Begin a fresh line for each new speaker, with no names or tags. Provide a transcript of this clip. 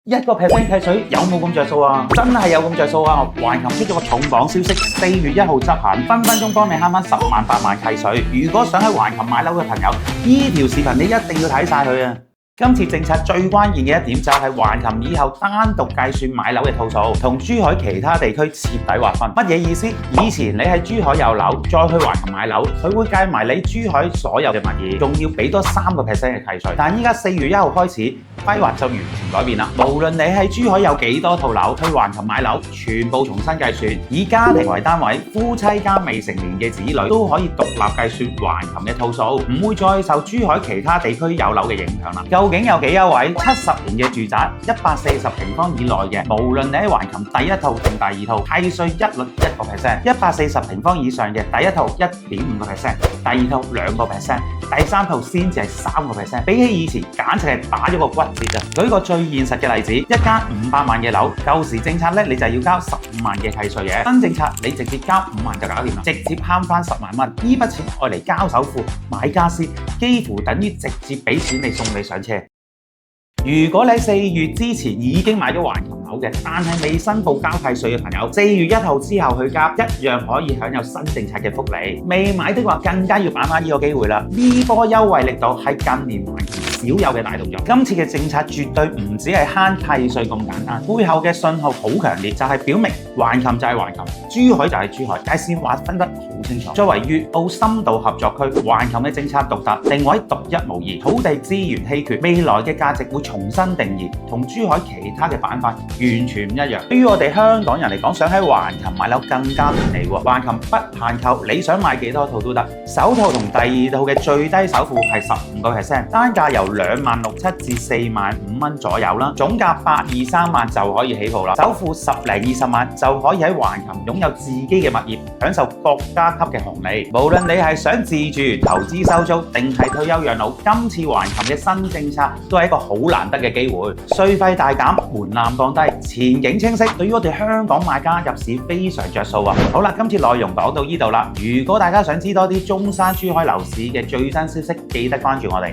1% 契水有冇咁着數啊？真係有咁着數啊！橫琴出咗個重磅消息，4月1號執行，分分鐘幫你慳返10萬8萬契水。如果想喺橫琴買樓嘅朋友，呢條視頻你一定要睇晒佢啊！今次政策最關鍵嘅一點就係橫琴以後單獨計算買樓嘅套數，同珠海其他地區徹底劃分。乜嘢意思？以前你喺珠海有樓，再去橫琴買樓，佢會計埋你珠海所有嘅物業，仲要俾多3% 嘅契稅。但依家4月1號開始，規劃就完全改變啦。無論你喺珠海有幾多套樓，去橫琴買樓，全部重新計算，以家庭為單位，夫妻加未成年嘅子女都可以獨立計算橫琴嘅套數，唔會再受珠海其他地區有樓嘅影響啦。究竟有幾優惠？70年嘅住宅，140平方以內嘅，無論你喺橫琴第一套定第二套，契稅一律1%；140平方以上嘅第一套1.5%，第二套2%，第三套先至係3%。比起以前，簡直係打咗個骨折啊！舉個最現實嘅例子，一間500萬嘅樓，舊時政策你就要交15萬嘅契稅嘅，新政策你直接交5萬就搞掂啦，直接慳返10萬蚊。呢筆錢愛嚟交首付、買家私，幾乎等於直接俾錢你送你上車。如果你喺4月之前已經買咗橫琴樓嘅，但係未申報交契稅嘅朋友，4月1號之後去交，一樣可以享有新政策嘅福利。未買的話，更加要把握呢個機會啦！呢波優惠力度係近年橫琴少有嘅大動作。今次嘅政策絕對唔止係慳契稅咁簡單，背後嘅信號好強烈，就係表明橫琴就係橫琴，珠海就係珠海，界線劃分得好清楚。作為粵澳深度合作區，橫琴嘅政策獨特，定位獨一無二，土地資源稀缺，未來嘅價值會重新定義，同珠海其他嘅板塊完全唔一樣。對於我哋香港人嚟講，想喺橫琴買樓更加便利喎。橫琴不限購，你想買幾多套都得。首套同第二套嘅最低首付係15%，單價由26700至45000蚊左右啦，總價823萬就可以起步啦。首付10零20萬就可以喺橫琴擁有自己嘅物業，享受國家級嘅紅利。無論你係想自住、投資收租定係退休養老，今次橫琴嘅新政策都係一個好難得嘅機會。稅費大減，門檻降低，前景清晰，對於我哋香港買家入市非常着數啊！好啦，今次內容講到呢度啦。如果大家想知多啲中山、珠海樓市嘅最新消息，記得關注我哋。